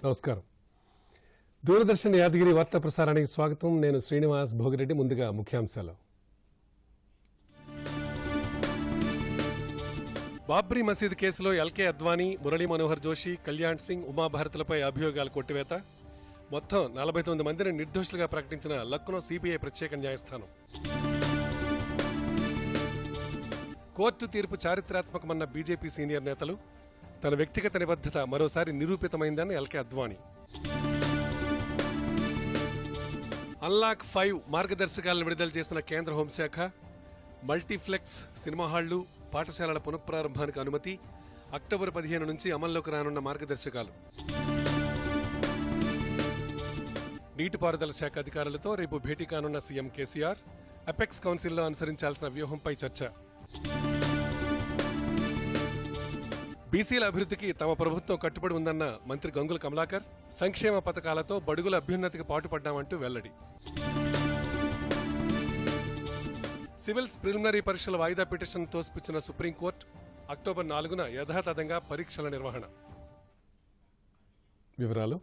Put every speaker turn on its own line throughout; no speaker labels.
నమస్కారం. దూరదర్శన్ యాదగిరి వార్తా ప్రసారానికి స్వాగతం. నేను శ్రీనివాస్ భోగిరెడ్డి. ముందుగా ముఖ్యాంశాలు. బాబ్రీ మసీద్ కేసులో ఎల్కే అద్వానీ, మురళీ మనోహర్ జోషి, కళ్యాణ్ సింగ్, ఉమాభారత్లపై అభియోగాలు కొట్టివేత. మొత్తం 49 మందిని నిర్దోషులుగా ప్రకటించిన లక్నో సిబిఐ ప్రత్యేక న్యాయస్థానం. కోర్టు తీర్పు చారిత్రాత్మకమన్న బీజేపీ సీనియర్ నేతలు. తన వ్యక్తిగత నిబద్ధత మరోసారి నిరూపితమైందని ఎల్కే అద్వానీ. అన్లాక్ 5 మార్గదర్శకాలను విడుదల చేసిన కేంద్ర హోంశాఖ. మల్టీప్లెక్స్, సినిమా హాళ్లు, పాఠశాలల పునఃప్రారంభానికి అనుమతి. అక్టోబర్ 15 నుంచి అమల్లోకి రానున్న మార్గదర్శకాలు. నీటిపారుదల శాఖ అధికారులతో రేపు భేటీ కానున్న సీఎం కేసీఆర్. అపెక్స్ కౌన్సిల్లో అనుసరించాల్సిన వ్యూహంపై చర్చ. బీసీల అభివృద్ధికి తమ ప్రభుత్వం కట్టుబడి ఉందన్న మంత్రి గంగుల కమలాకర్. సంక్షేమ పథకాలతో బడుగుల అభ్యున్నతికి పాటుపడ్డామంటూ వెల్లడి. సివిల్స్ ప్రిలిమినరీ పరీక్షల వాయిదా పిటిషన్ తోసిపుచ్చిన సుప్రీంకోర్టు. అక్టోబర్ 4న యథాతథంగా పరీక్షల నిర్వహణ. వివరాలు.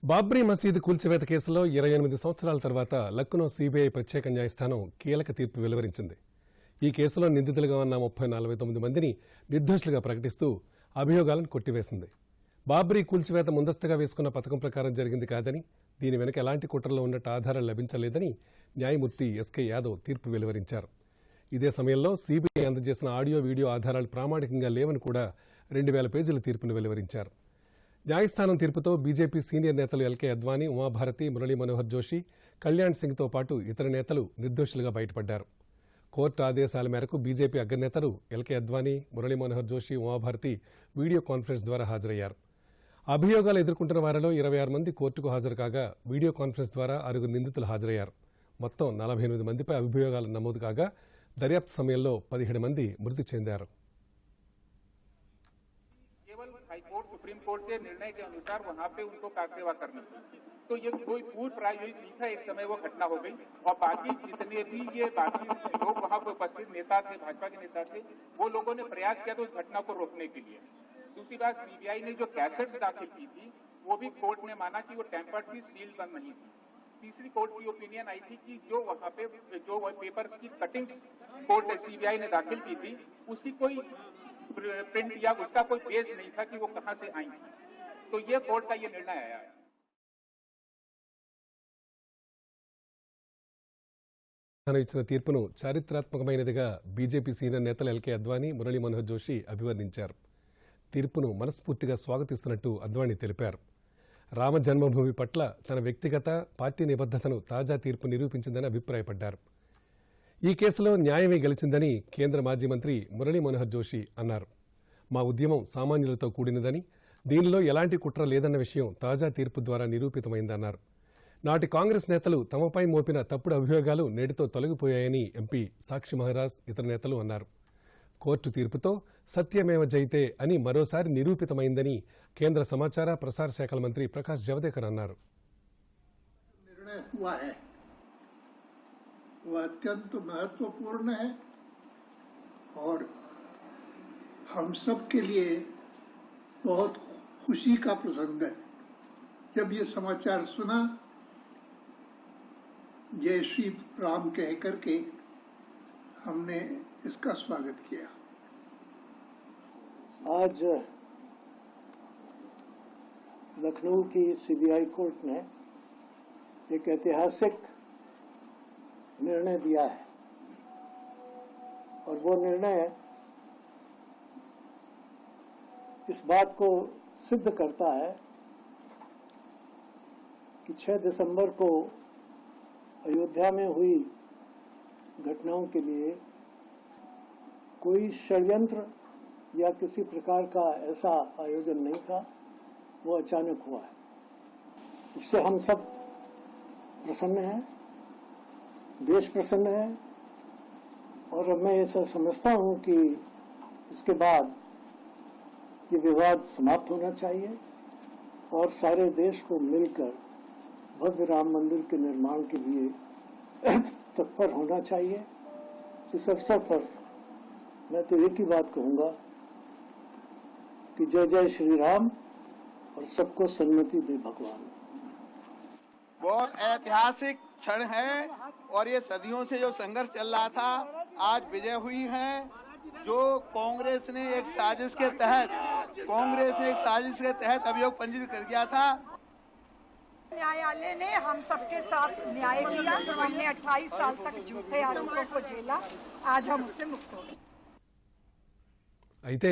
బాబ్రీ మసీదు కూల్చివేత కేసులో 28 సంవత్సరాల తర్వాత లక్నో సిబిఐ ప్రత్యేక న్యాయస్థానం కీలక తీర్పు వెలువరించింది. ఈ కేసులో నిందితులుగా ఉన్న 49 మందిని నిర్దోషులుగా ప్రకటిస్తూ అభియోగాలను కొట్టివేసింది. బాబ్రీ కూల్చివేత ముందస్తుగా వేసుకున్న పథకం ప్రకారం జరిగింది కాదని, దీని వెనుక ఎలాంటి కుట్రలో ఉన్నట్టు ఆధారాలు లభించలేదని న్యాయమూర్తి ఎస్కే యాదవ్ తీర్పు వెలువరించారు. ఇదే సమయంలో సిబిఐ అందజేసిన ఆడియో, వీడియో ఆధారాలు ప్రామాణికంగా లేవని కూడా 2000 పేజీల తీర్పును వెలువరించారు. న్యాయస్థానం తీర్పుతో బీజేపీ సీనియర్ నేతలు ఎల్కే అద్వానీ, ఉమాభారతి, మురళీ మనోహర్ జోషి, కళ్యాణ్ సింగ్తో పాటు ఇతర నేతలు నిర్దోషులుగా బయటపడ్డారు. కోర్టు ఆదేశాల మేరకు BJP అగ్రనేతలు LK Advani, Murali Manohar Joshi, Uma Bharti video conference ద్వారా హాజరయ్యారు. అభియోగాలు ఎదుర్కొంటున్న వారిలో 26 మంది కోర్టుకు హాజరు కాగా, వీడియో కాన్ఫరెన్స్ ద్వారా 6 నిందితులు హాజరయ్యారు. మొత్తం 48 మందిపై అభియోగాలు నమోదు కాగా, దర్యాప్తు సమయంలో 17 మంది మృతి చెందారు.
सुप्रीम कोर्ट के निर्णय के अनुसार वहां पे उनको कार सेवा करनी थी, तो ये कोई पूर्व प्रायोजित नहीं था। एक समय वो घटना हो गई और बाकी जितने भी ये बाकी लोग वहां पे उपस्थित नेता थे, भाजपा के नेता थे, वो लोगों ने प्रयास किया था उस घटना को रोकने के लिए। दूसरी बात, सीबीआई ने जो कैसेट्स दाखिल की थी वो भी कोर्ट ने माना कि वो टेम्पर्ड थी, सील बंद नहीं थी। तीसरी कोर्ट की ओपिनियन आई थी कि जो वहां पे जो पेपर्स की कटिंग्स कोर्ट सीबीआई ने दाखिल की थी उसकी कोई प्रिंट या उसका कोई बेस नहीं था कि वो कहां से आई, तो ये कोर्ट का ये निर्णय आया है।
ఇచ్చిన తీర్పును చారిత్రాత్మకమైనదిగా బీజేపీ సీనియర్ నేతలు ఎల్కే అద్వానీ, మురళీ మనోహర్ జోషి అభివర్ణించారు. తీర్పును మనస్ఫూర్తిగా స్వాగతిస్తున్నట్టు అద్వానీ తెలిపారు. రామ జన్మభూమి పట్ల తన వ్యక్తిగత, పార్టీ నిబద్ధతను తాజా తీర్పు నిరూపించిందని అభిప్రాయపడ్డారు. ఈ కేసులో న్యాయమే గెలిచిందని కేంద్ర మాజీ మంత్రి మురళీ మనోహర్ జోషి అన్నారు. మా ఉద్యమం సామాన్యులతో కూడినదని, దీనిలో ఎలాంటి కుట్ర లేదన్న విషయం తాజా తీర్పు ద్వారా నిరూపితమైందన్నారు. నాటి కాంగ్రెస్ నేతలు తమపై మోపిన తప్పుడు అభియోగాలు నేటితో తొలగిపోయాయని ఎంపీ సాక్షి మహారాజ్, ఇతర నేతలు అన్నారు. కోర్టు తీర్పుతో సత్యమేవ జైతే అని మరోసారి నిరూపితమైందని కేంద్ర సమాచార ప్రసార శాఖల మంత్రి ప్రకాష్ జవదేకర్ అన్నారు.
वो अत्यंत महत्वपूर्ण है और हम सब के लिए बहुत खुशी का प्रसंग है। जब ये समाचार सुना, जय श्री राम कह करके हमने इसका स्वागत किया।
आज लखनऊ की सीबीआई कोर्ट ने एक ऐतिहासिक निर्णय दिया है और वो निर्णय इस बात को सिद्ध करता है कि 6 दिसंबर को अयोध्या में हुई घटनाओं के लिए कोई षड्यंत्र या किसी प्रकार का ऐसा आयोजन नहीं था, वो अचानक हुआ है। इससे हम सब प्रसन्न हैं, देश प्रसन्न है और मैं ऐसा समझता हूं कि इसके बाद ये विवाद समाप्त होना चाहिए और सारे देश को मिलकर भव्य राम मंदिर के निर्माण के लिए तत्पर होना चाहिए। इस अवसर पर मैं तो एक ही बात कहूंगा कि जय जय श्री राम, और सबको सन्मति दे भगवान।
बहुत ऐतिहासिक क्षण है और ये सदियों से जो संघर्ष चल रहा था आज विजय हुई है। जो कांग्रेस ने एक साजिश के तहत अभियोग पंजीकृत कर दिया था,
न्यायालय ने हम सबके साथ न्याय किया। हमने 28 साल तक झूठे आरोपों को झेला, आज हम उससे मुक्त हो गए।
అయితే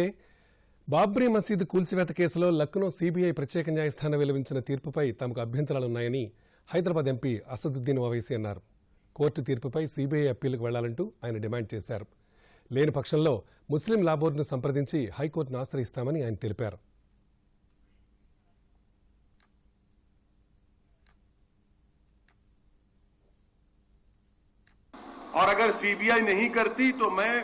బాబ్రీ మసీదు కూల్చివేత కేసులో లక్నో సీబీఐ ప్రత్యేక న్యాయస్థానం వెలువరించిన తీర్పుపై తమకు అభ్యంతరాలున్నాయని హైదరాబాద్ ఎంపీ అసదుద్దీన్ ఓవైసీ అన్నారు. కోర్టు తీర్పుపై సీబీఐ అప్పీలుకు వెళ్లాలంటూ ఆయన డిమాండ్ చేశారు. లేని పక్షంలో ముస్లిం లా బోర్డును సంప్రదించి హైకోర్టును ఆశ్రయిస్తామని ఆయన తెలిపారు.
और अगर सीबीआई नहीं करती तो मैं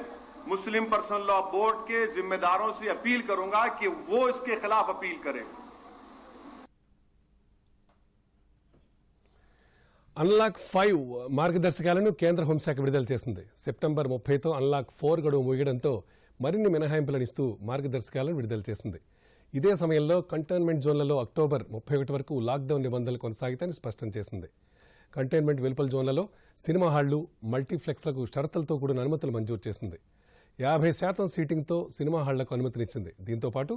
मुस्लिम पर्सनल लॉ बोर्ड के जिम्मेदारों से अपील करूंगा कि वो इसके खिलाफ अपील करें।
అన్లాక్ 5 మార్గదర్శకాలను కేంద్ర హోంశాఖ విడుదల చేసింది. సెప్టెంబర్ 30తో అన్లాక్ 4 గడువు ముగియడంతో మరిన్ని మినహాయింపులను ఇస్తూ మార్గదర్శకాలను విడుదల చేసింది. ఇదే సమయంలో కంటైన్మెంట్ జోన్లలో అక్టోబర్ 31 వరకు లాక్డౌన్ నిబంధనలు కొనసాగుతాయని స్పష్టం చేసింది. కంటైన్మెంట్ వెలుపల జోన్లలో సినిమా హాళ్లు, మల్టీప్లెక్స్లకు షరతులతో కూడిన అనుమతులు మంజూరు చేసింది. 50% సీటింగ్తో సినిమా హాళ్లకు అనుమతినిచ్చింది. దీంతో పాటు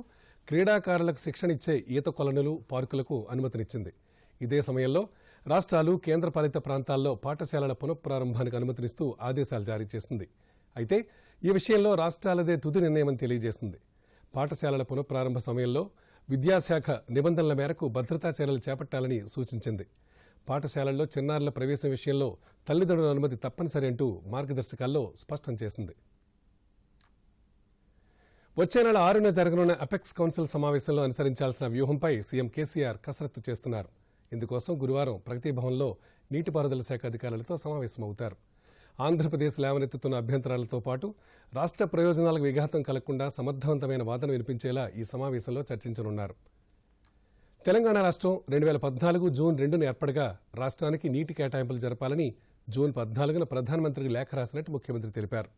క్రీడాకారులకు శిక్షణ ఇచ్చే ఈత కొలనులు, పార్కులకు అనుమతినిచ్చింది. ఇదే సమయంలో రాష్ట్రాలు, కేంద్రపాలిత ప్రాంతాల్లో పాఠశాలల పునఃప్రారంభానికి అనుమతినిస్తూ ఆదేశాలు జారీ చేసింది. అయితే ఈ విషయంలో రాష్ట్రాలదే తుది నిర్ణయమని తెలియజేసింది. పాఠశాలల పునఃప్రారంభ సమయంలో విద్యాశాఖ నిబంధనల మేరకు భద్రతా చర్యలు చేపట్టాలని సూచించింది. పాఠశాలల్లో చిన్నారుల ప్రవేశం విషయంలో తల్లిదండ్రుల అనుమతి తప్పనిసరి అంటూ మార్గదర్శకాల్లో స్పష్టం చేసింది. వచ్చే నెల 6న జరగనున్న అపెక్స్ కౌన్సిల్ సమావేశంలో అనుసరించాల్సిన వ్యూహంపై సీఎం కేసీఆర్ కసరత్తు చేస్తున్నారు. ఇందుకోసం గురువారం ప్రగతి భవన్లో నీటిపారుదల శాఖ అధికారులతో సమావేశమవుతారు. ఆంధ్రప్రదేశ్ లేవనెత్తుతున్న అభ్యంతరాలతో పాటు రాష్ట్ర ప్రయోజనాలకు విఘాతం కలగకుండా సమర్థవంతమైన వాదన వినిపించేలా ఈ సమావేశంలో చర్చించనున్నారు. తెలంగాణ రాష్ట్రం 2014 జూన్ 2న ఏర్పడగా రాష్ట్రానికి నీటి కేటాయింపులు జరపాలని జూన్ 14న ప్రధానమంత్రికి లేఖ రాసినట్టు ముఖ్యమంత్రి తెలిపారు.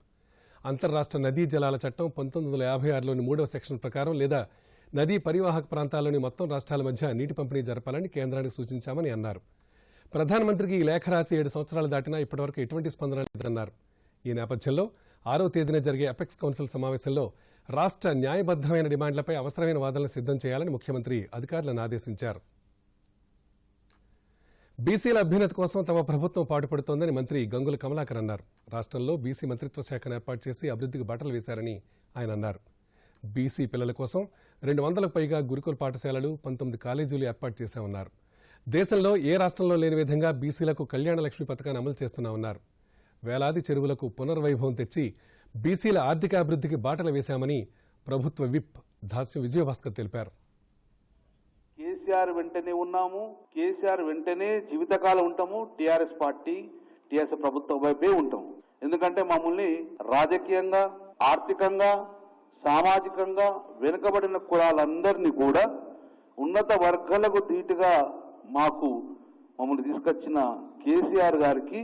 అంతర్రాష్ట్ర నదీ జలాల చట్టం 1956లోని 3వ సెక్షన్ ప్రకారం లేదా నదీ పరివాహక ప్రాంతాల్లోని మొత్తం రాష్ట్రాల మధ్య నీటి పంపిణీ జరపాలని కేంద్రానికి సూచించామని అన్నారు. ప్రధానమంత్రికి ఈ లేఖ రాసి 7 సంవత్సరాలు దాటినా ఇప్పటివరకు ఎటువంటి స్పందన లేదన్నారు. ఈ నేపథ్యంలో 6వ తేదీన జరిగే అపెక్స్ కౌన్సిల్ సమావేశంలో రాష్ట్ర న్యాయబద్దమైన డిమాండ్లపై అవసరమైన వాదనలు సిద్ధం చేయాలని ముఖ్యమంత్రి అధికారులను ఆదేశించారు. బీసీల అభ్యున్నతి కోసం తమ ప్రభుత్వం పాటుపడుతోందని మంత్రి గంగుల కమలాకర్ అన్నారు. రాష్ట్రంలో బీసీ మంత్రిత్వ శాఖను ఏర్పాటు చేసి అభివృద్ధికి బాటలు వేశారని ఆయన అన్నారు. బీసీ పిల్లల కోసం 200లకు పైగా గురుకుల పాఠశాలలు, 19 కాలేజీలు ఏర్పాటు చేశామన్నారు. దేశంలో ఏ రాష్ట్రంలో లేని విధంగా బీసీలకు కళ్యాణ లక్ష్మి పథకాన్ని అమలు చేస్తున్నామన్నారు. వేలాది చెరువులకు పునర్వైభవం తెచ్చి బీసీల ఆర్థిక అభివృద్ధికి బాటలు వేశామని ప్రభుత్వ విప్ దాస్యం విజయభాస్కర్ తెలిపారు.
కేసీఆర్ వెంటనే ఉన్నాము, కేసీఆర్ వెంటనే జీవితకాలం ఉంటాము. టీఆర్ఎస్ పార్టీ, టీఆర్ఎస్ ప్రభుత్వం వైపే ఉంటాము. ఎందుకంటే మమ్మల్ని రాజకీయంగా, ఆర్థికంగా, సామాజికంగా వెనుకబడిన కులాలందరినీ కూడా ఉన్నత వర్గాలకు ధీటుగా మమ్మల్ని తీసుకొచ్చిన కేసీఆర్ గారికి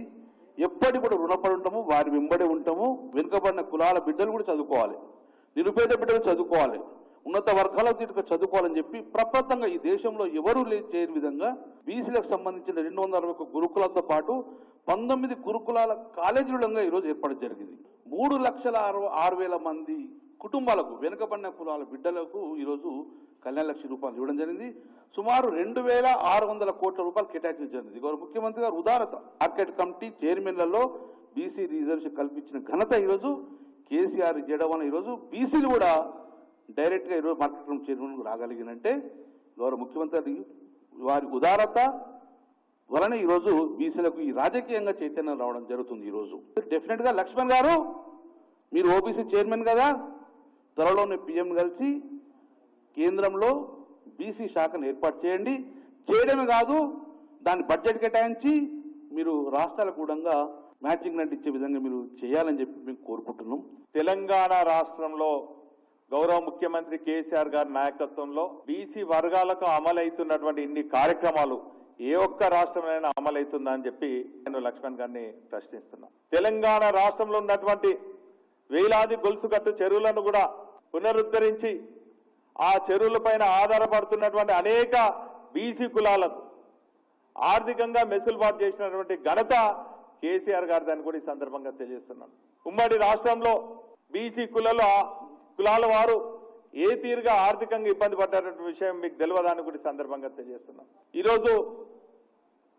ఎప్పటికి కూడా రుణపడి ఉంటాము. వారి వెంబడి ఉంటాము. వెనుకబడిన కులాల బిడ్డలు కూడా చదువుకోవాలి, నిరుపేద బిడ్డలు చదువుకోవాలి, ఉన్నత వర్గాలకు ధీటుగా చదువుకోవాలని చెప్పి ప్రపంచంగా ఈ దేశంలో ఎవరూ చేయని విధంగా బీసీలకు సంబంధించిన 261 గురుకులాలతో పాటు 19 గురుకులాల కాలేజీలుగా ఈరోజు ఏర్పాటు జరిగింది. 3,06,000 మంది కుటుంబాలకు, వెనుకబడిన కులాల బిడ్డలకు ఈరోజు కళ్యాణ లక్ష్మి రూపాయలు ఇవ్వడం జరిగింది. సుమారు 2,600 కోట్ల రూపాయలు కేటాయించడం జరిగింది. గౌరవ ముఖ్యమంత్రి గారు ఉదారత, మార్కెట్ కమిటీ చైర్మన్లలో బీసీ రిజర్వేషన్ కల్పించిన ఘనత ఈరోజు కేసీఆర్ చేయడం వల్ల ఈరోజు బీసీలు కూడా డైరెక్ట్గా ఈరోజు మార్కెట్ కమిటీ చైర్మన్ రాగలిగినంటే గౌరవ ముఖ్యమంత్రి వారి ఉదారత వలన ఈరోజు బీసీలకు ఈ రాజకీయంగా చైతన్యం రావడం జరుగుతుంది. ఈరోజు డెఫినెట్గా లక్ష్మణ్ గారు, మీరు ఓబీసీ చైర్మన్ కదా, త్వరలోనే పీఎం కలిసి కేంద్రంలో బీసీ శాఖను ఏర్పాటు చేయండి. చేయడమే కాదు, దాని బడ్జెట్ కేటాయించి మీరు రాష్ట్రాలకు కూడా మ్యాచింగ్ గ్రాంట్ ఇచ్చే విధంగా మీరు చేయాలని చెప్పి మేము కోరుకుంటున్నాం.
తెలంగాణ రాష్ట్రంలో గౌరవ ముఖ్యమంత్రి కేసీఆర్ గారి నాయకత్వంలో బీసీ వర్గాలకు అమలవుతున్నటువంటి ఇన్ని కార్యక్రమాలు ఏ ఒక్క రాష్ట్రంలోనైనా అమలవుతుందా అని చెప్పి నేను లక్ష్మణ్ గారిని ప్రశ్నిస్తున్నా. తెలంగాణ రాష్ట్రంలో ఉన్నటువంటి వేలాది గొలుసుకట్టు చెరువులను కూడా పునరుద్ధరించి ఆ చెరువులపైన ఆధారపడుతున్నటువంటి అనేక బీసీ కులాలకు ఆర్థికంగా మెసులుబాటు చేసినటువంటి ఘనత కేసీఆర్ గారిదని కూడా ఈ సందర్భంగా తెలియజేస్తున్నాను. ఉమ్మడి రాష్ట్రంలో బీసీ కులాల వారు ఏ తీరుగా ఆర్థికంగా ఇబ్బంది పడ్డారనే విషయం మీకు తెలియదని కూడా ఈ సందర్భంగా తెలియజేస్తున్నాం. ఈరోజు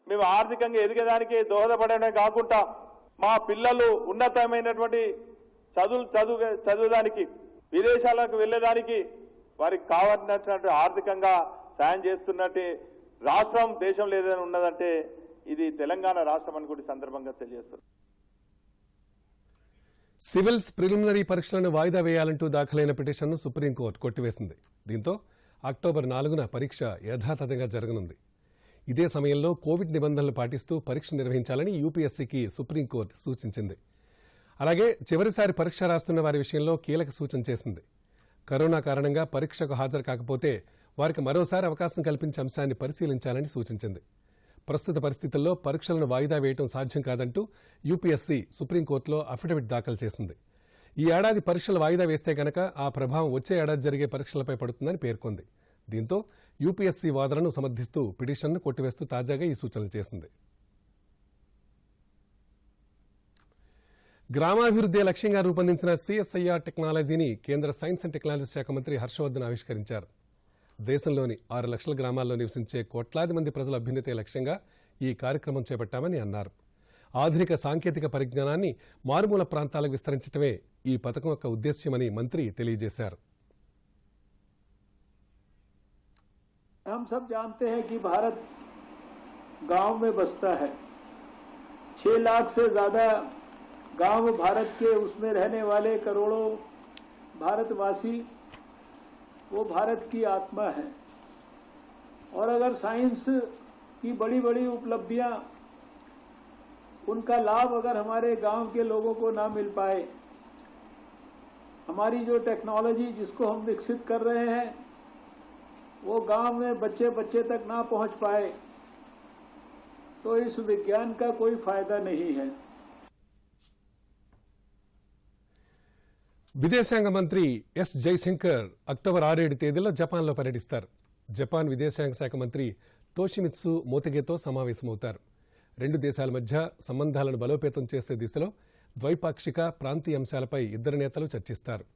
మేము ఆర్థికంగా ఎదిగేదానికి దోహదపడమే కాకుండా మా పిల్లలు ఉన్నతమైనటువంటి చదువుదానికి విదేశాలకు వెళ్లేదానికి వారికి కావాల్సినటువంటి ఆర్థికంగా సాయం చేస్తున్నట్టు రాష్ట్రం దేశంలో ఏదైనా ఉన్నదంటే ఇది తెలంగాణ రాష్ట్రం అని కూడా సందర్భంగా తెలియజేస్తున్నారు.
సివిల్స్ ప్రిలిమినరీ పరీక్షలను వాయిదా వేయాలంటూ దాఖలైన పిటిషన్ను సుప్రీంకోర్టు కొట్టివేసింది. దీంతో అక్టోబర్ 4న పరీక్ష యథాతథంగా జరగనుంది. ఇదే సమయంలో కోవిడ్ నిబంధనలు పాటిస్తూ పరీక్ష నిర్వహించాలని యూపీఎస్సీకి సుప్రీంకోర్టు సూచించింది. అలాగే చివరిసారి పరీక్ష రాస్తున్న వారి విషయంలో కీలక సూచన చేసింది. కరోనా కారణంగా పరీక్షకు హాజరు కాకపోతే వారికి మరోసారి అవకాశం కల్పించే అంశాన్ని పరిశీలించాలని సూచించింది. ప్రస్తుత పరిస్థితుల్లో పరీక్షలను వాయిదా వేయడం సాధ్యం కాదంటూ యూపీఎస్సీ సుప్రీంకోర్టులో అఫిడవిట్ దాఖలు చేసింది. ఈ ఏడాది పరీక్షలు వాయిదా వేస్తే గనక ఆ ప్రభావం వచ్చే ఏడాది జరిగే పరీక్షలపై పడుతుందని పేర్కొంది. దీంతో యూపీఎస్సీ వాదనను సమర్థిస్తూ పిటిషన్ను కొట్టివేస్తూ తాజాగా ఈ సూచనలు చేసింది. గ్రామాభివృద్ధి లక్ష్యంగా రూపొందించిన సిఎస్ఐఆర్ టెక్నాలజీని కేంద్ర సైన్స్ అండ్ టెక్నాలజీ శాఖ మంత్రి హర్షవర్ధన్ ఆవిష్కరించారు. దేశంలోని 6 లక్షల గ్రామాల్లో నివసించే కోట్లాది మంది ప్రజల అభ్యున్నతే లక్ష్యంగా ఈ కార్యక్రమం చేపట్టామని అన్నారు. ఆధునిక సాంకేతిక పరిజ్ఞానాన్ని మారుమూల ప్రాంతాలకు విస్తరించడమే ఈ పథకం యొక్క ఉద్దేశ్యమని మంత్రి తెలియజేశారు.
हम सब जानते हैं कि भारत गांव में बसता है. 6 लाख से ज्यादा गांव भारत के उसमें रहने वाले करोड़ों भारतवासी वो भारत की आत्मा है. और अगर साइंस की बड़ी बड़ी उपलब्धियां उनका लाभ अगर हमारे गांव के लोगों को ना मिल पाए, हमारी जो टेक्नोलॉजी जिसको हम विकसित कर रहे हैं वो गांव में बच्चे तक ना पहुंच पाए तो इस विज्ञान का कोई फायदा नहीं है.
విదేశాంగ మంత్రి ఎస్ జైశంకర్ అక్టోబర్ 6-7 తేదీల్లో జపాన్లో పర్యటిస్తారు. జపాన్ విదేశాంగ శాఖ మంత్రి తోషిమిత్సు మోతెగేతో సమావేశమవుతారు. 2 దేశాల మధ్య సంబంధాలను బలోపేతం చేసే దిశలో ద్వైపాక్షిక ప్రాంతీయ అంశాలపై ఇద్దరు నేతలు చర్చిస్తారు.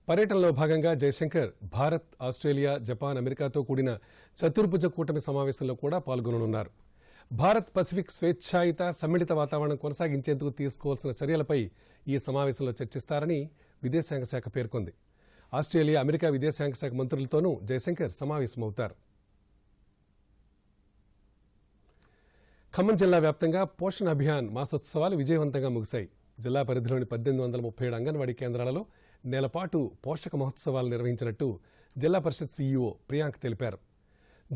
పర్యటనలో భాగంగా జైశంకర్ భారత్, ఆస్ట్రేలియా, జపాన్, అమెరికాతో కూడిన చతుర్భుజ కూటమి సమావేశంలో కూడా పాల్గొననున్నారు. భారత్ పసిఫిక్ స్వేచ్ఛాయుత సమ్మిళిత వాతావరణం కొనసాగించేందుకు తీసుకోవాల్సిన చర్యలపై ఈ సమావేశంలో చర్చిస్తారని విదేశాంగ శాఖ పేర్కొంది. ఆస్ట్రేలియా, అమెరికా విదేశాంగ శాఖ మంత్రులతోనూ జైశంకర్ సమావేశమవుతారు. ఖమ్మం జిల్లా వ్యాప్తంగా పోషణ్ అభియాన్ మాసోత్సవాలు విజయవంతంగా ముగిశాయి. జిల్లా పరిధిలోని 1837 అంగన్వాడీ కేంద్రాలలో నెలపాటు పోషక మహోత్సవాలు నిర్వహించినట్టు జిల్లా పరిషత్ సీఈఓ ప్రియాంక్ తెలిపారు.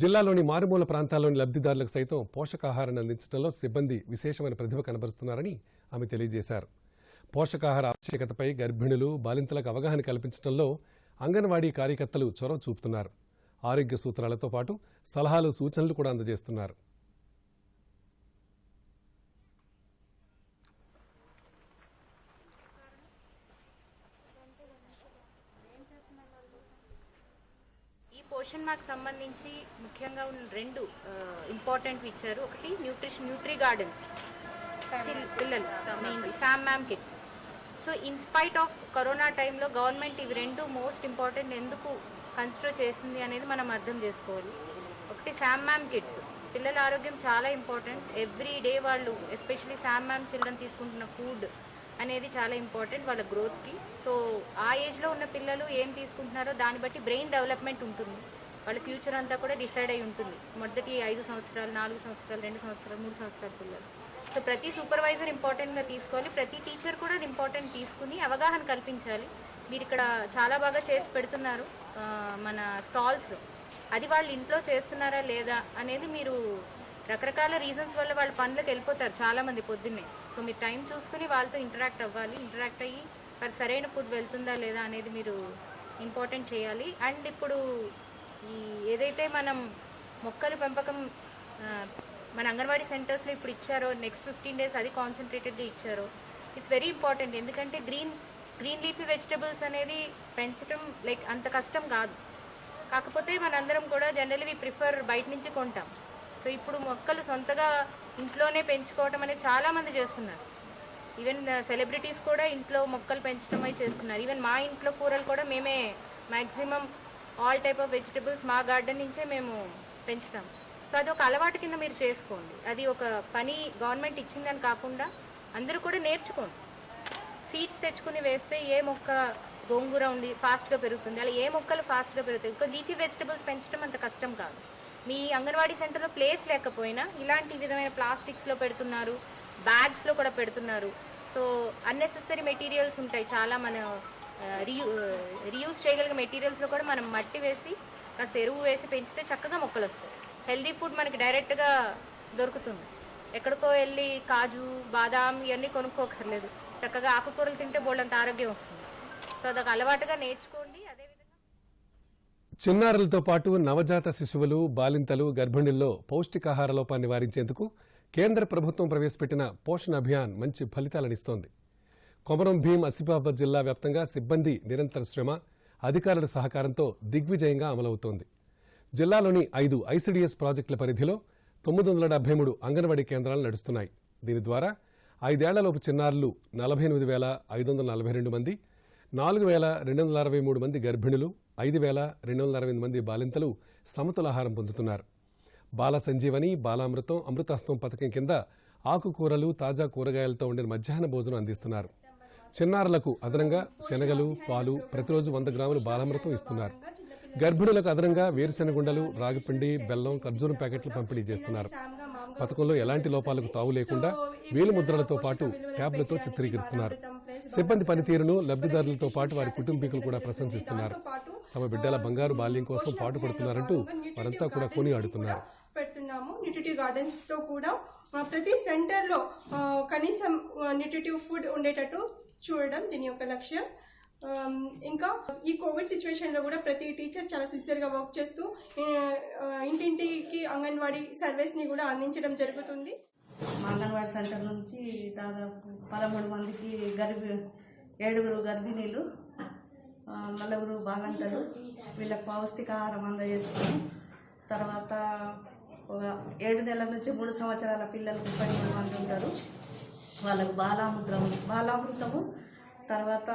జిల్లాలోని మారుమూల ప్రాంతాల్లోని లబ్ధిదారులకు సైతం పోషకాహారాన్ని అందించడంలో సిబ్బంది విశేషమైన ప్రతిభ కనబరుస్తున్నారని ఆమె తెలియజేశారు. పోషకాహార ఆవశ్యకతపై గర్భిణులు, బాలింతలకు అవగాహన కల్పించడంలో అంగన్వాడీ కార్యకర్తలు చొరవ చూపుతున్నారు. ఆరోగ్య సూత్రాలతో పాటు సలహాలు, సూచనలు కూడా అందజేస్తున్నారు.
పోషన్ మార్క్ సంబంధించి ముఖ్యంగా ఉన్న 2 ఇంపార్టెంట్ ఇచ్చారు. ఒకటి న్యూట్రీ గార్డెన్స్ పిల్లలు mainly Sam ma'am kids. So in spite of corona టైంలో గవర్నమెంట్ ఇవి 2 మోస్ట్ ఇంపార్టెంట్ ఎందుకు కన్సిడర్ చేసింది అనేది మనం అర్థం చేసుకోవాలి. ఒకటి శామ్ మ్యామ్ కిడ్స్ పిల్లల ఆరోగ్యం చాలా ఇంపార్టెంట్. ఎవ్రీ డే వాళ్ళు ఎస్పెషలీ శామ్ మ్యామ్ చిల్డ్రన్ తీసుకుంటున్న ఫుడ్ అనేది చాలా ఇంపార్టెంట్ వాళ్ళ గ్రోత్కి. సో ఆ ఏజ్లో ఉన్న పిల్లలు ఏం తీసుకుంటున్నారో దాన్ని బట్టి బ్రెయిన్ డెవలప్మెంట్ ఉంటుంది. వాళ్ళ ఫ్యూచర్ అంతా కూడా డిసైడ్ అయి ఉంటుంది. మొదటి 5 సంవత్సరాలు, 4 సంవత్సరాలు, 2 సంవత్సరాలు, 3 సంవత్సరాల పిల్లలు. సో ప్రతి సూపర్వైజర్ ఇంపార్టెంట్గా తీసుకోవాలి. ప్రతి టీచర్ కూడా అది ఇంపార్టెంట్ తీసుకుని అవగాహన కల్పించాలి. మీరు ఇక్కడ చాలా బాగా చేసి పెడుతున్నారు మన స్టాల్స్లో. అది వాళ్ళు ఇంట్లో చేస్తున్నారా లేదా అనేది మీరు రకరకాల రీజన్స్ వల్ల వాళ్ళ పనులకు వెళ్ళిపోతారు చాలామంది పొద్దున్నే. సో మీరు టైం చూసుకుని వాళ్ళతో ఇంటరాక్ట్ అవ్వాలి. ఇంటరాక్ట్ అయ్యి వాళ్ళకి సరైన ఫుడ్ వెళ్తుందా లేదా అనేది మీరు ఇంపార్టెంట్ చేయాలి. అండ్ ఇప్పుడు ఈ ఏదైతే మనం మొక్కల పెంపకం మన అంగన్వాడీ సెంటర్స్లో ఇప్పుడు ఇచ్చారో నెక్స్ట్ 15 days అది కాన్సన్ట్రేటెడ్గా ఇచ్చారో ఇట్స్ వెరీ ఇంపార్టెంట్. ఎందుకంటే గ్రీన్ లీఫీ వెజిటబుల్స్ అనేది పెంచడం లైక్ అంత కష్టం కాదు. కాకపోతే మనందరం కూడా జనరల్లీ ప్రిఫర్ బయట నుంచి కొంటాం. సో ఇప్పుడు మొక్కలు సొంతగా ఇంట్లోనే పెంచుకోవటం అనేది చాలామంది చేస్తున్నారు. ఈవెన్ సెలబ్రిటీస్ కూడా ఇంట్లో మొక్కలు పెంచడమే చేస్తున్నారు. ఈవెన్ మా ఇంట్లో కూరలు కూడా మేమే maximum all type of vegetables మా గార్డెన్ నుంచే మేము పెంచుతాం. సో అది ఒక అలవాటు కింద మీరు చేసుకోండి. అది ఒక పని గవర్నమెంట్ ఇచ్చిందని కాకుండా అందరూ కూడా నేర్చుకోండి. సీడ్స్ తెచ్చుకుని వేస్తే ఏ మొక్క గోంగూర ఉంది ఫాస్ట్గా పెరుగుతుంది, అలా ఏ మొక్కలు ఫాస్ట్గా పెరుగుతాయి. ఇంకా లీఫీ వెజిటబుల్స్ పెంచడం అంత కష్టం కాదు. మీ అంగన్వాడీ సెంటర్లో ప్లేస్ లేకపోయినా ఇలాంటి విధమైన ప్లాస్టిక్స్లో పెడుతున్నారు, బ్యాగ్స్లో కూడా పెడుతున్నారు. సో అన్నెసెసరీ మెటీరియల్స్ ఉంటాయి చాలా, మన రీయూజ్ చేయగలిగే మెటీరియల్స్లో కూడా మనం మట్టి వేసి కాస్త ఎరువు వేసి పెంచితే చక్కగా మొక్కలు వస్తాయి. హెల్దీ ఫుడ్ మనకి డైరెక్ట్గా దొరుకుతుంది. ఎక్కడికో వెళ్ళి కాజు బాదాం ఇవన్నీ కొనుక్కోకర్లేదు. చక్కగా ఆకుకూరలు తింటే బోల్డంత ఆరోగ్యం వస్తుంది. సో అదొక అలవాటుగా నేర్చుకోండి. అదేవిధంగా
చిన్నారులతో పాటు నవజాత శిశువులు, బాలింతలు, గర్భిణుల్లో పౌష్టికాహార లోపాన్ని నివారించేందుకు కేంద్ర ప్రభుత్వం ప్రవేశపెట్టిన పోషణ్ అభియాన్ మంచి ఫలితాలనిస్తోంది. కొమరం భీం ఆసిఫాబాద్ జిల్లా వ్యాప్తంగా సిబ్బంది నిరంతర శ్రమ, అధికారుల సహకారంతో దిగ్విజయంగా అమలవుతోంది. జిల్లాలోని 5 ఐసిడిఎస్ ప్రాజెక్టుల పరిధిలో 973 అంగన్వాడీ కేంద్రాలు నడుస్తున్నాయి. దీని ద్వారా 5 ఏళ్లలోపు చిన్నారులు 48,542 మంది, 4,263 మంది గర్భిణులు, 5,268 మంది బాలింతలు సమతులాహారం పొందుతున్నారు. బాల సంజీవని, బాలామృతం, అమృతాస్తం పథకం కింద ఆకుకూరలు, తాజా కూరగాయలతో ఉండిన మధ్యాహ్న భోజనం అందిస్తున్నారు. చిన్నారులకు అదనంగా శనగలు, పాలు, ప్రతిరోజు 100 గ్రాములు బాలామృతం ఇస్తున్నారు. గర్భిణులకు అదనంగా వేరుశెనగుండలు, రాగిపిండి, బెల్లం, ఖర్జూరం ప్యాకెట్లు పంపిణీ చేస్తున్నారు. పథకంలో ఎలాంటి లోపాలకు తావు లేకుండా వేలిముద్రలతో పాటు ట్యాబ్లతో చిత్రీకరిస్తున్నారు. సిబ్బంది పనితీరును లబ్ధిదారులతో పాటు వారి కుటుంబీకులు కూడా ప్రశంసిస్తున్నారు. తమ బిడ్డల బంగారు బాల్యం కోసం పాటుపడుతున్నారంటూ వారంతా కూడా కొనియాడుతున్నారు.
న్యూట్రిటివ్ గార్డెన్స్ తో కూడా ప్రతి సెంటర్ లో కనీసం న్యూట్రిటివ్ ఫుడ్ ఉండేటట్టు చూడడం దీని యొక్క లక్ష్యం. ఇంకా ఈ కోవిడ్ సిచ్యువేషన్ లో కూడా ప్రతి టీచర్ చాలా సిన్సియర్ గా వర్క్ చేస్తూ ఇంటింటికి అంగన్వాడీ సర్వీస్ ని కూడా అందించడం జరుగుతుంది.
అంగన్వాడీ సెంటర్ నుంచి దాదాపు 13 మందికి 7 గర్భిణీలు, 4 బాలంటలు, వీళ్ళకి పౌష్టికాహారం అందజేస్తాము. తర్వాత 7 నెలల నుంచి 3 సంవత్సరాల పిల్లలు 33 మంది ఉంటారు. వాళ్ళకు బాలామృతము, తర్వాత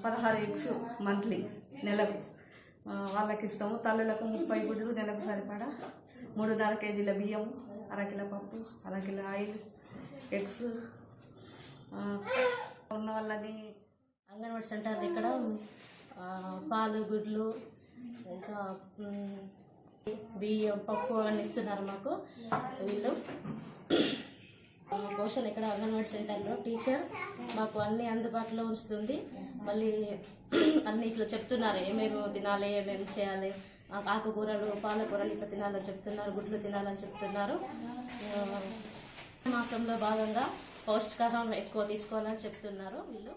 16 ఎగ్స్ మంత్లీ నెలకు వాళ్ళకి ఇస్తాము. తల్లులకు 30 గుడ్లు నెలకు సరిపడా, 3.5 కేజీల బియ్యము, 1/2 కిలో పప్పు, 1/2 కిలో ఆయిల్, ఎగ్స్ ఉన్న వాళ్ళని
అంగన్వాడీ సెంటర్ ఇక్కడ పాలు, గుడ్లు, ఇంకా బియ్యం, పప్పు అవన్నీ ఇస్తున్నారు మాకు. వీళ్ళు పోషణ ఇక్కడ అంగన్వాడీ సెంటర్లో టీచర్ మాకు అన్నీ అందుబాటులో ఉంచుతుంది. మళ్ళీ అన్నీ ఇట్లా చెప్తున్నారు ఏమేమి తినాలి, ఏమేమి చేయాలి. ఆకుకూరలు, పాలకూరలు ఇట్లా తినాలని చెప్తున్నారు, గుడ్లు తినాలని చెప్తున్నారు. మాసంలో భాగంగా పౌష్టికాహారం ఎక్కువ తీసుకోవాలని చెప్తున్నారు వీళ్ళు.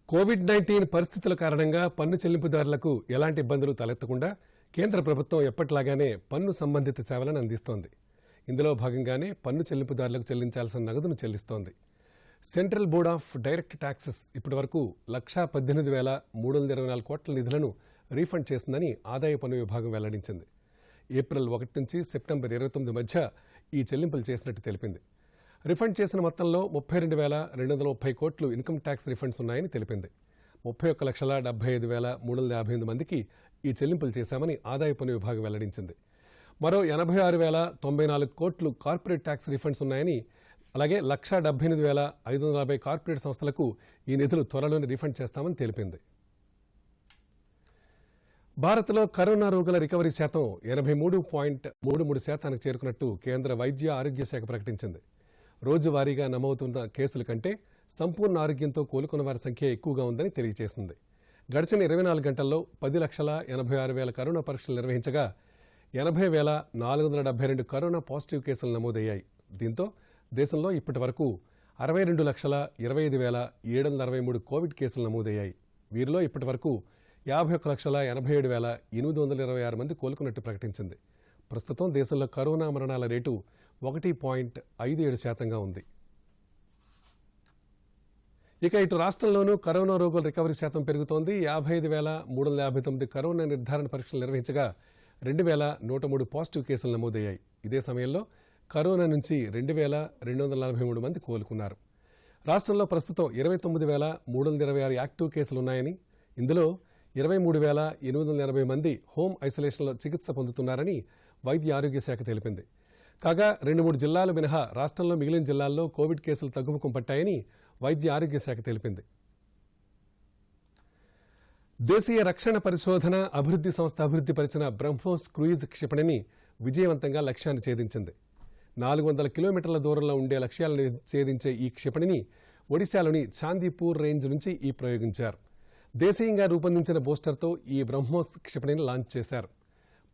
కోవిడ్-19 పరిస్థితుల కారణంగా పన్ను చెల్లింపుదారులకు ఎలాంటి ఇబ్బందులు తలెత్తకుండా కేంద్ర ప్రభుత్వం ఎప్పటిలాగానే పన్ను సంబంధిత సేవలను అందిస్తోంది. ఇందులో భాగంగానే పన్ను చెల్లింపుదారులకు చెల్లించాల్సిన నగదును చెల్లిస్తోంది. Central Board of Direct Taxes ఇప్పటివరకు 1,18,324 కోట్ల నిధులను రీఫండ్ చేసిందని ఆదాయ పన్ను విభాగం వెల్లడించింది. ఏప్రిల్ 1 నుంచి సెప్టెంబర్ 29 మధ్య ఈ చెల్లింపులు చేసినట్టు తెలిపింది. రిఫండ్ చేసిన మొత్తంలో 32,230 కోట్లు ఇన్కమ్ ట్యాక్స్ రిఫండ్స్ ఉన్నాయని తెలిపింది. 31,75,358 మందికి ఈ చెల్లింపులు చేశామని ఆదాయ పన్ను విభాగం వెల్లడించింది. మరో 86,094 కోట్లు కార్పొరేట్ ట్యాక్స్ రిఫండ్స్ ఉన్నాయని, అలాగే 1,78,540 కార్పొరేట్ సంస్థలకు ఈ నిధులు త్వరలోనే రిఫండ్ చేస్తామని తెలిపింది. భారత్లో కరోనా రోగుల రికవరీ శాతం 83.33% చేరుకున్నట్టు కేంద్ర వైద్య ఆరోగ్య శాఖ ప్రకటించింది. రోజువారీగా నమోదుతున్న కేసుల కంటే సంపూర్ణ ఆరోగ్యంతో కోలుకున్న వారి సంఖ్య ఎక్కువగా ఉందని తెలియజేసింది. గడిచిన 24 గంటల్లో 10,86,000 కరోనా పరీక్షలు నిర్వహించగా 80,472 కరోనా పాజిటివ్ కేసులు నమోదయ్యాయి. దీంతో దేశంలో ఇప్పటి వరకు 62,25,763 కోవిడ్ కేసులు నమోదయ్యాయి. వీరిలో ఇప్పటి వరకు 51,87,826 మంది కోలుకున్నట్టు ప్రకటించింది. ప్రస్తుతం దేశంలో కరోనా మరణాల రేటు 1.57% ఉంది. ఇక ఇటు రాష్ట్రంలోనూ కరోనా రోగుల రికవరీ శాతం పెరుగుతోంది. 55,359 కరోనా నిర్ధారణ పరీక్షలు నిర్వహించగా 2,103 పాజిటివ్ కేసులు నమోదయ్యాయి. ఇదే సమయంలో కరోనా నుంచి 2,243 మంది కోలుకున్నారు. రాష్ట్రంలో ప్రస్తుతం 29,326 యాక్టివ్ కేసులున్నాయని, ఇందులో 23,880 మంది హోమ్ ఐసోలేషన్లో చికిత్స పొందుతున్నారని వైద్య ఆరోగ్య శాఖ తెలిపింది. కాగా 2-3 జిల్లాలు మినహా రాష్ట్రంలో మిగిలిన జిల్లాల్లో కోవిడ్ కేసులు తగ్గుముఖం పట్టాయని వైద్య ఆరోగ్య శాఖ తెలిపింది. దేశీయ రక్షణ పరిశోధన అభివృద్ధి సంస్థ అభివృద్ధిపరిచిన బ్రహ్మోస్ క్రూయిజ్ క్షిపణిని విజయవంతంగా లక్ష్యాన్ని ఛేదించింది. 400 కిలోమీటర్ల దూరంలో ఉండే లక్ష్యాలను ఛేదించే ఈ క్షిపణిని ఒడిశాలోని చాందీపూర్ రేంజ్ నుంచి ప్రయోగించారు. దేశీయంగా రూపొందించిన బూస్టర్తో ఈ బ్రహ్మోస్ క్షిపణిని లాంచ్ చేశారు.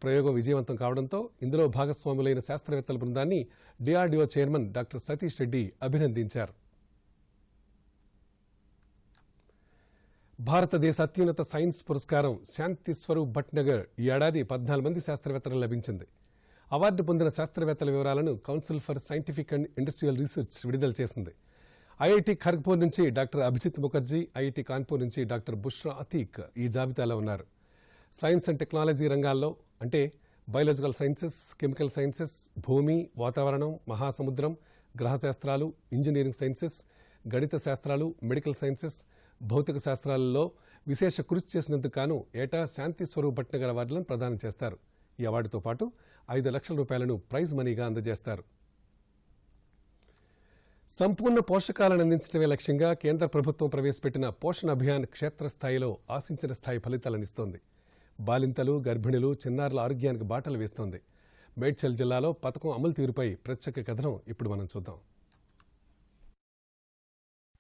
ప్రయోగం విజయవంతం కావడంతో ఇందులో భాగస్వాములైన శాస్త్రవేత్తల బృందాన్ని DRDO chairman doctor Satish Reddy అభినందించారు. భారతదేశ అత్యున్నత సైన్స్ పురస్కారం శాంతి స్వరూప్ భట్నగర్ ఈ ఏడాది 14 మంది శాస్త్రవేత్తలకు లభించింది. అవార్డు పొందిన శాస్త్రవేత్తల వివరాలను council for scientific and industrial research విడుదల చేసింది. ఐఐటి ఖర్గ్పూర్ నుంచి డాక్టర్ అభిజిత్ ముఖర్జీ, ఐఐటి కాన్పూర్ నుంచి డాక్టర్ బుష్రా అతీక్ ఈ జాబితాలో ఉన్నారు. సైన్స్ అండ్ టెక్నాలజీ రంగాల్లో అంటే బయోలాజికల్ సైన్సెస్, కెమికల్ సైన్సెస్, భూమి, వాతావరణం, మహాసముద్రం, గ్రహశాస్త్రాలు, ఇంజనీరింగ్ సైన్సెస్, గణిత శాస్త్రాలు, మెడికల్ సైన్సెస్, భౌతిక శాస్త్రాలలో విశేష కృషి చేసినందుకు గాను ఏటా శాంతి స్వరూప్ భట్నగర్ అవార్డులను ప్రదానం చేస్తారు. ఈ అవార్డుతో పాటు 5 లక్షల రూపాయలను ప్రైజ్ మనీగా అందజేస్తారు. సంపూర్ణ పోషకాలను అందించడమే లక్ష్యంగా కేంద్ర ప్రభుత్వం ప్రవేశపెట్టిన పోషణ్ అభియాన్ క్షేత్రస్థాయిలో ఆశించిన స్థాయి ఫలితాలనిస్తోంది. బాలింతలు, గర్భిణులు, చిన్నారుల ఆరోగ్యానికి బాటలు వేస్తోంది. మేడ్చల్ జిల్లాలో పథకం అమలు తీరుపై ప్రత్యేక కథనం ఇప్పుడు మనం చూద్దాం.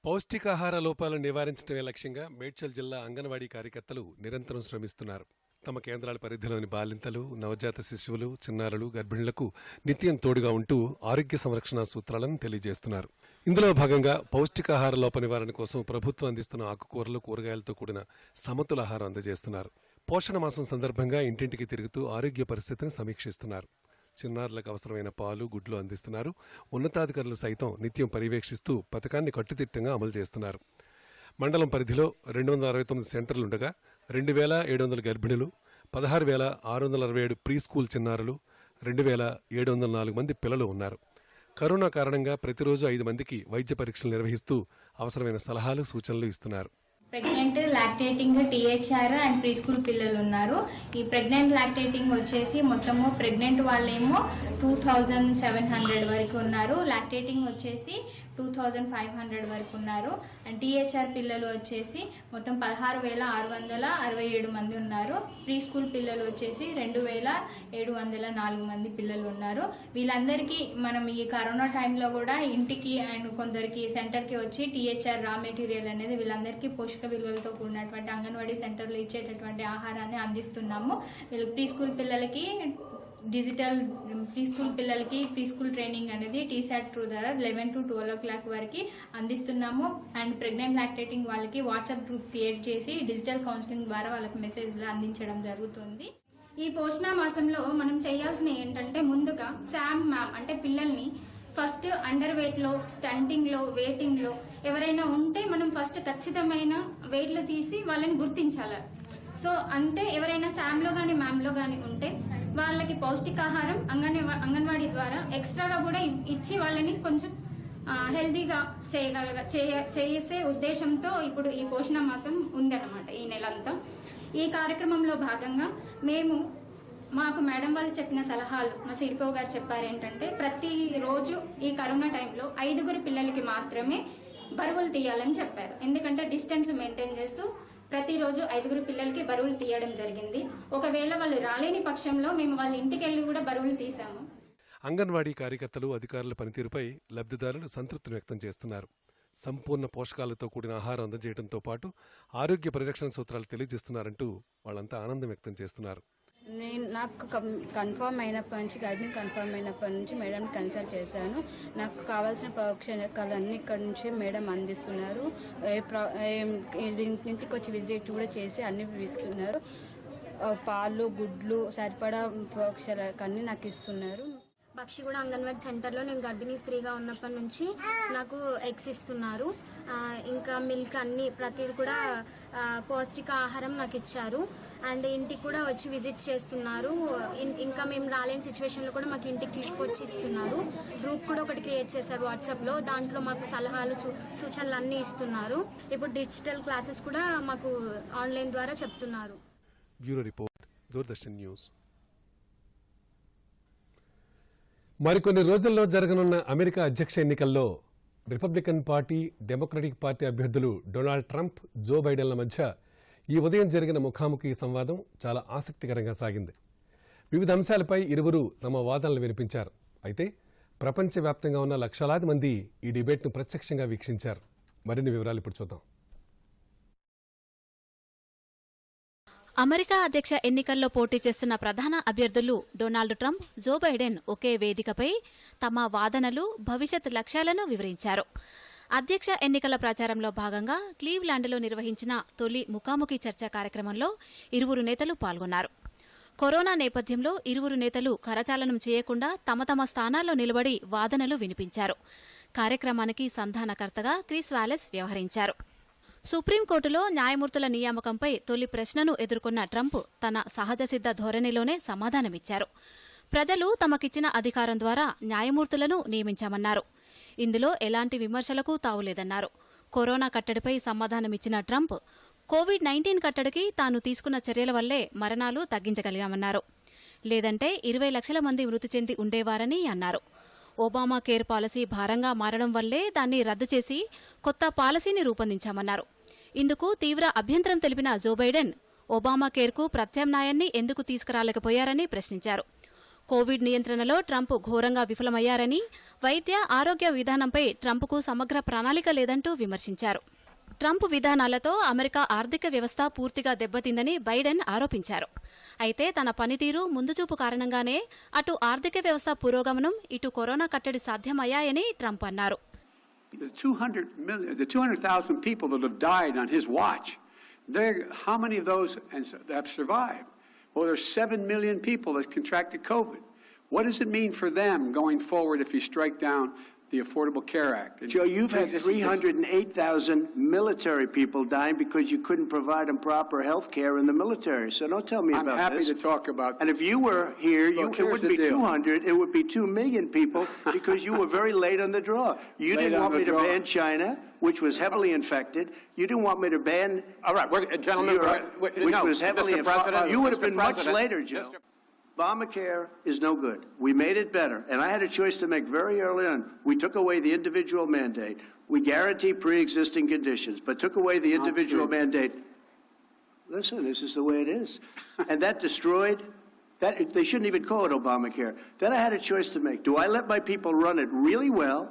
పౌష్టికాహార లోపాలను నివారించడమే లక్ష్యంగా మేడ్చల్ జిల్లా అంగన్వాడీ కార్యకర్తలు నిరంతరం శ్రమిస్తున్నారు. తమ కేంద్రాల పరిధిలోని బాలింతలు, నవజాత శిశువులు, చిన్నారులు, గర్భిణులకు నిత్యం తోడుగా ఉంటూ ఆరోగ్య సంరక్షణ సూత్రాలను తెలియజేస్తున్నారు. ఇందులో భాగంగా పౌష్టికాహార లోప నివారణ కోసం ప్రభుత్వం అందిస్తున్న ఆకుకూరలు, కూరగాయలతో కూడిన సమతుల ఆహారం అందజేస్తున్నారు. పోషణ మాసం సందర్భంగా ఇంటింటికి తిరుగుతూ ఆరోగ్య పరిస్థితిని సమీక్షిస్తున్నారు. చిన్నారులకు అవసరమైన పాలు, గుడ్లు అందిస్తున్నారు. ఉన్నతాధికారులు సైతం నిత్యం పర్యవేక్షిస్తూ పథకాన్ని కట్టుదిట్టంగా అమలు చేస్తున్నారు. మండలం పరిధిలో 269 సెంటర్లుండగా 2,700 గర్భిణులు, 16,667 ప్రీ స్కూల్ చిన్నారులు, 2,704 మంది పిల్లలు ఉన్నారు. కరోనా కారణంగా ప్రతిరోజు 5 మందికి వైద్య పరీక్షలు నిర్వహిస్తూ అవసరమైన సలహాలు, సూచనలు ఇస్తున్నారు.
Pregnant, lactating, THR and pre school పిల్లలు ఉన్నారు. ఈ ప్రెగ్నెంట్, లాక్టేటింగ్ వచ్చేసి మొత్తము ప్రెగ్నెంట్ వాళ్ళేమో 2,700 వరకు ఉన్నారు. లాక్టేటింగ్ వచ్చేసి 2,500 వరకు ఉన్నారు. అండ్ టీహెచ్ఆర్ పిల్లలు వచ్చేసి మొత్తం 16,667 మంది ఉన్నారు. ప్రీ స్కూల్ పిల్లలు వచ్చేసి 2,704 మంది పిల్లలు ఉన్నారు. వీళ్ళందరికీ మనం ఈ కరోనా టైంలో కూడా ఇంటికి అండ్ కొందరికి సెంటర్కి వచ్చి టీహెచ్ఆర్ రా మెటీరియల్ అనేది వీళ్ళందరికీ పోషక విలువలతో కూడినటువంటి అంగన్వాడీ సెంటర్లో ఇచ్చేటటువంటి ఆహారాన్ని అందిస్తున్నాము. వీళ్ళు ప్రీ స్కూల్ పిల్లలకి డిజిటల్ ప్రీ స్కూల్ ట్రైనింగ్ అనేది టీసాట్ త్రూ ద్వారా 11 to 12 o'clock వరకు అందిస్తున్నాము. అండ్ ప్రెగ్నెంట్, లాక్టేటింగ్ వాళ్ళకి వాట్సాప్ గ్రూప్ క్రియేట్ చేసి డిజిటల్ కౌన్సిలింగ్ ద్వారా వాళ్ళకి మెసేజ్లు అందించడం జరుగుతుంది.
ఈ పోషణ మాసంలో మనం చేయాల్సిన ఏంటంటే ముందుగా శామ్ మ్యామ్ అంటే పిల్లల్ని ఫస్ట్ అండర్ వెయిట్లో, స్టంటింగ్లో, వెయిటింగ్లో ఎవరైనా ఉంటే మనం ఫస్ట్ ఖచ్చితమైన వెయిట్లు తీసి వాళ్ళని గుర్తించాలి. సో అంటే ఎవరైనా శామ్లో కానీ మ్యామ్లో కానీ ఉంటే వాళ్ళకి పౌష్టికాహారం అంగన్వాడీ ద్వారా ఎక్స్ట్రాగా కూడా ఇచ్చి వాళ్ళని కొంచెం హెల్తీగా చేసే ఉద్దేశంతో ఇప్పుడు ఈ పోషణ మాసం ఉందన్నమాట ఈ నెలంతా. ఈ కార్యక్రమంలో భాగంగా మాకు మేడం వాళ్ళు చెప్పిన సలహాలు మా సిడిపో గారు చెప్పారు ఏంటంటే ప్రతిరోజు ఈ కరోనా టైంలో 5 పిల్లలకి మాత్రమే బరువులు తీయాలని చెప్పారు. ఎందుకంటే డిస్టెన్స్ మెయింటైన్ చేస్తూ ప్రతిరోజు 5 పిల్లలకి బరువులు తీయడం జరిగింది. ఒకవేళ వాళ్ళు రాలేని పక్షంలో మేము వాళ్ళ ఇంటికి వెళ్ళి కూడా బరువులు తీసాము.
అంగన్వాడీ కార్యకర్తలు, అధికారుల పనితీరుపై లబ్ధిదారులు సంతృప్తిని వ్యక్తం చేస్తున్నారు. సంపూర్ణ పోషకాలతో కూడిన ఆహారం అందజేయడంతో పాటు ఆరోగ్య పరిరక్షణ సూత్రాలు తెలియజేస్తున్నారంటూ వాళ్ళంతా ఆనందం వ్యక్తం చేస్తున్నారు.
నాకు కన్ఫర్మ్ అయినప్పటి నుంచి, గర్భిణి కన్ఫర్మ్ అయినప్పటి నుంచి మేడం కన్సల్ట్ చేశాను. నాకు కావాల్సిన పోషకాలన్నీ ఇక్కడ నుంచి మేడం అందిస్తున్నారు. ఇంటికి వచ్చి విజిట్ కూడా చేసి అన్ని ఇస్తున్నారు. పాలు, గుడ్లు, సరిపడా పోషకాలన్నీ నాకు ఇస్తున్నారు.
బక్షిగూడ అంగన్వాడీ సెంటర్లో నేను గర్భిణీ స్త్రీగా ఉన్నప్పటి నుంచి నాకు ఎగ్స్ ఇస్తున్నారు. ఇంకా మిల్క్ అన్ని ప్రతిదీ కూడా పౌష్టికాహారం నాకు ఇచ్చారు. అండ్ ఇంటికి కూడా వచ్చి విజిట్ చేస్తున్నారు. ఇంకా మేము రాలేని సిచ్యువేషన్లో కూడా మాకు ఇంటికి తీసుకొచ్చి ఇస్తున్నారు. గ్రూప్ కూడా ఒకటి క్రియేట్ చేశారు వాట్సాప్లో. దాంట్లో మాకు సలహాలు సూచనలు అన్నీ ఇస్తున్నారు. ఇప్పుడు డిజిటల్ క్లాసెస్ కూడా మాకు ఆన్లైన్ ద్వారా చెప్తున్నారు.
Bureau report, Doordarshan news. మరికొన్ని రోజుల్లో జరగనున్న అమెరికా అధ్యక్ష ఎన్నికల్లో రిపబ్లికన్ పార్టీ, డెమోక్రటిక్ పార్టీ అభ్యర్థులు డొనాల్డ్ ట్రంప్, జో బైడెన్ల మధ్య ఈ ఉదయం జరిగిన ముఖాముఖి సంవాదం చాలా ఆసక్తికరంగా సాగింది. వివిధ అంశాలపై ఇరువురు తమ వాదనలు వినిపించారు. అయితే ప్రపంచవ్యాప్తంగా ఉన్న లక్షలాది మంది ఈ డిబేట్ను ప్రత్యక్షంగా వీక్షించారు. మరిన్ని వివరాలు ఇప్పుడు చూద్దాం.
అమెరికా అధ్యక్ష ఎన్నికల్లో పోటీ చేస్తున్న ప్రధాన అభ్యర్థులు డొనాల్డ్ ట్రంప్, జో బైడెన్ ఒకే వేదికపై తమ వాదనలు, భవిష్యత్ లక్ష్యాలను వివరించారు. అధ్యక్ష ఎన్నికల ప్రచారంలో భాగంగా క్లీవ్లాండ్లో నిర్వహించిన తొలి ముఖాముఖి చర్చా కార్యక్రమంలో ఇరువురు నేతలు పాల్గొన్నారు. కరోనా నేపథ్యంలో ఇరువురు నేతలు కరచాలనం చేయకుండా తమ తమ స్థానాల్లో నిలబడి వాదనలు వినిపించారు. కార్యక్రమానికి సంధానకర్తగా క్రిస్ వాలెస్ వ్యవహరించారు. సుప్రీంకోర్టులో న్యాయమూర్తుల నియామకంపై తొలి ప్రశ్నను ఎదుర్కొన్న ట్రంప్ తన సహజసిద్ధ ధోరణిలోనే సమాధానమిచ్చారు. ప్రజలు తమకిచ్చిన అధికారం ద్వారా న్యాయమూర్తులను నియమించామన్నారు. ఇందులో ఎలాంటి విమర్శలకు తావులేదన్నారు. కరోనా కట్టడిపై సమాధానమిచ్చిన ట్రంప్, కోవిడ్-19 కట్టడికి తాను తీసుకున్న చర్యల వల్లే మరణాలు తగ్గించగలిగామన్నారు. లేదంటే 20 లక్షల మంది మృతి చెంది ఉండేవారని అన్నారు. ఒబామా కేర్ పాలసీ భారంగా మారడం వల్లే దాన్ని రద్దు చేసి కొత్త పాలసీని రూపొందించామన్నారు. ఇందుకు తీవ్ర అభ్యంతరం తెలిపిన జో బైడెన్, ఒబామా కేర్కు ప్రత్యామ్నాయాన్ని ఎందుకు తీసుకురాలేకపోయారని ప్రశ్నించారు. కోవిడ్ నియంత్రణలో ట్రంప్ ఘోరంగా విఫలమయ్యారని, వైద్య ఆరోగ్య విధానంపై ట్రంప్కు సమగ్ర ప్రణాళిక లేదంటూ విమర్శించారు. ట్రంప్ విధానాలతో అమెరికా ఆర్థిక వ్యవస్థ పూర్తిగా దెబ్బతిందని బైడెన్ ఆరోపించారు. అయితే తన పనితీరు, ముందుచూపు కారణంగానే అటు ఆర్థిక వ్యవస్థ పురోగమనం, ఇటు కరోనా కట్టడి సాధ్యమయ్యాయని ట్రంప్ అన్నారు.
The 200,000 people that have died on his watch, how many of those have survived? Well, there's 7 million people that contracted COVID. What does it mean for them going forward if you strike down the Affordable Care Act?
Joe, you've had 308,000 military people dying because you couldn't provide them proper health care in the military. So don't tell me about this.
I'm happy to talk about this.
And if you were here, it wouldn't be 200, it would be 2 million people because you were very late on the draw. You didn't want me to ban China, which was heavily infected. You didn't want me to ban...
All right, gentlemen,
which was heavily infected. You would have been much later, Joe. Obamacare is no good. We made it better. And I had a choice to make very early on. We took away the individual mandate. We guaranteed pre-existing conditions, but took away the individual mandate. Listen, this is the way it is. And that destroyed, they shouldn't even call it Obamacare. Then I had a choice to make. Do I let my people run it really well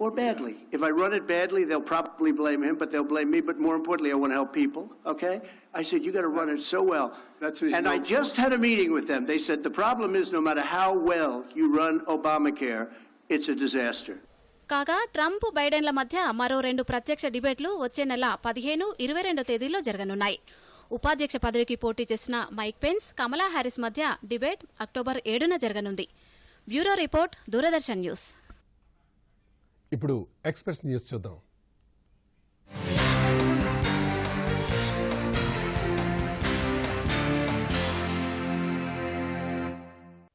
or badly? If I run it badly, they'll probably blame him, but they'll blame me. But more importantly, I want to help people, okay? I said, you got to run it so well. And I just had a meeting with them. They said, the problem is no matter how well you run Obamacare, it's a disaster.
కాగా Trump, బైడెన్ల మధ్య మరో 2 ప్రత్యక్ష డిబేట్లు వచ్చే నెల 15, 22 తేదీల్లో జరగనున్నాయి. ఉపాధ్యక్ష పదవికి పోటీ చేసిన మైక్ పెన్స్, కమలా హ్యారిస్ మధ్య డిబేట్ అక్టోబర్ 7న జరగనుంది. Bureau report, Doordarshan news.
ఇప్పుడు ఎక్స్ప్రెస్ న్యూస్ చూద్దాం.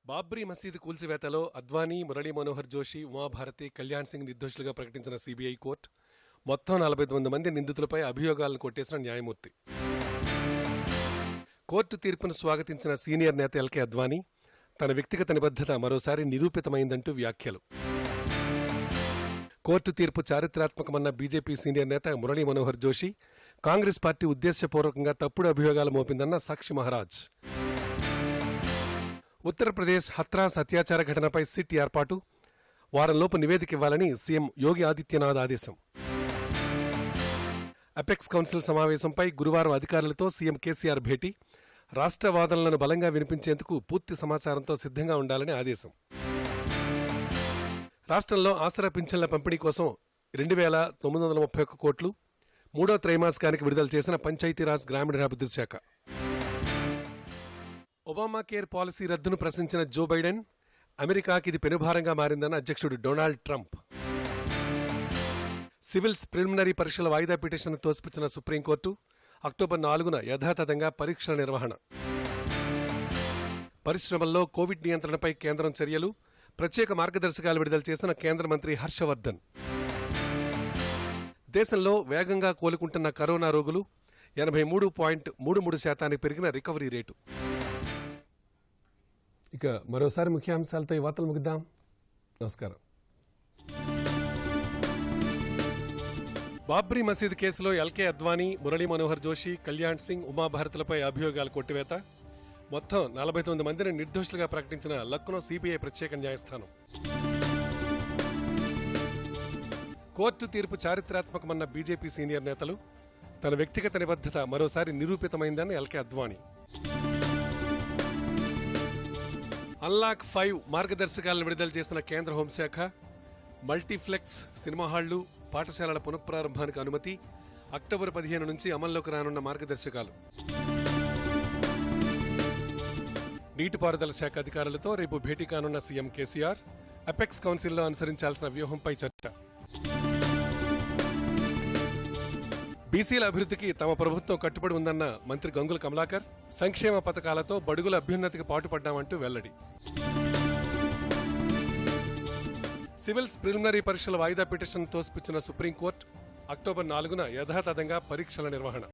బాబ్రీ మసీదు కూల్చివేతలో అద్వానీ, మురళీ మనోహర్ జోషి, ఉమాభారతి, కళ్యాణ్ సింగ్ నిర్దోషులుగా ప్రకటించిన సిబిఐ కోర్టు మొత్తం 49 మంది నిందితులపై అభియోగాలను కొట్టేసిన న్యాయమూర్తి. కోర్టు తీర్పును స్వాగతించిన సీనియర్ నేత ఎల్కే అద్వానీ తన వ్యక్తిగత నిబద్ధత మరోసారి నిరూపితమైందంటూ వ్యాఖ్యలు. కోర్టు తీర్పు చారిత్రాత్మకమన్న బీజేపీ సీనియర్ నేత మురళీ మనోహర్ జోషి, కాంగ్రెస్ పార్టీ ఉద్దేశపూర్వకంగా తప్పుడు అభియోగాలు మోపిందన్న సాక్షి మహారాజ్. ఉత్తరప్రదేశ్ హత్రాస్ అత్యాచార ఘటనపై సిట్ ఏర్పాటు, వారంలోపు నివేదిక ఇవ్వాలని సీఎం యోగి ఆదిత్యనాథ్ ఆదేశం. అపెక్స్ కౌన్సిల్ సమావేశంపై గురువారం అధికారులతో సీఎం కేసీఆర్ భేటీ, రాష్ట్ర వాదనలను బలంగా వినిపించేందుకు పూర్తి సమాచారంతో సిద్ధంగా ఉండాలని ఆదేశం. రాష్ట్రంలో ఆసరా పింఛన్ల పంపిణీ కోసం 2,931 కోట్లు 3వ త్రైమాసికానికి విడుదల చేసిన పంచాయతీరాజ్ గ్రామీణాభివృద్ధి శాఖ. ఒబామా కేర్ పాలసీ రద్దును ప్రశ్నించిన జో బైడెన్, అమెరికాకి ఇది పెనుభారంగా మారిందన్న అధ్యక్షుడు డొనాల్డ్ ట్రంప్. సివిల్స్ ప్రిలిమినరీ పరీక్షల వాయిదా పిటిషన్ తోసిపుచ్చిన సుప్రీంకోర్టు అక్టోబర్ 4న యథాతథంగా పరీక్షల నిర్వహణ. పరిశ్రమల్లో కోవిడ్ నియంత్రణపై కేంద్రం చర్యలు, ప్రత్యేక మార్గదర్శకాలు విడుదల చేసిన కేంద్ర మంత్రి హర్షవర్ధన్. దేశంలో వేగంగా కోలుకుంటున్న కరోనా రోగులు 83.33% పెరిగిన రికవరీ రేటు. ఇక మరోసారి ముఖ్యాంశాలతో ఈ వార్తలు ముగిద్దాం. నమస్కారం. బాబ్రీ మసీద్ కేసులో ఎల్కే అద్వానీ, మురళీ మనోహర్ జోషి, కళ్యాణ్ సింగ్, ఉమాభారత్లపై అభియోగాలు కొట్టివేత. మొత్తం 49 మందిని నిర్దోషులుగా ప్రకటించిన లక్నో సిబిఐ ప్రత్యేక న్యాయస్థానం. కోర్టు తీర్పు చారిత్రాత్మకమన్న బీజేపీ సీనియర్ నేతలు. తన వ్యక్తిగత నిబద్ధత మరోసారి నిరూపితమైందని ఎల్కే అద్వానీ. అన్లాక్ 5 మార్గదర్శకాలను విడుదల చేసిన కేంద్ర హోంశాఖ. మల్టీప్లెక్స్, సినిమా హాళ్లు, పాఠశాలల పునఃప్రారంభానికి అనుమతి. అక్టోబర్ 15 నుంచి అమల్లోకి రానున్న మార్గదర్శకాలు. నీటిపారుదల శాఖ అధికారులతో రేపు భేటీ కానున్న సీఎం కేసీఆర్. అపెక్స్ కౌన్సిల్లో అనుసరించాల్సిన వ్యూహంపై చర్చ. బీసీల అభివృద్ధికి తమ ప్రభుత్వం కట్టుబడి ఉందన్న మంత్రి గంగుల కమలాకర్. సంక్షేమ పథకాలతో బడుగుల అభ్యున్నతికి పాటుపడ్డామంటూ వెల్లడి. సివిల్స్ ప్రిలిమినరీ పరీక్షల వాయిదా పిటిషన్ తోసిపుచ్చిన సుప్రీంకోర్టు. అక్టోబర్ 4న యథాతథంగా పరీక్షల నిర్వహణ.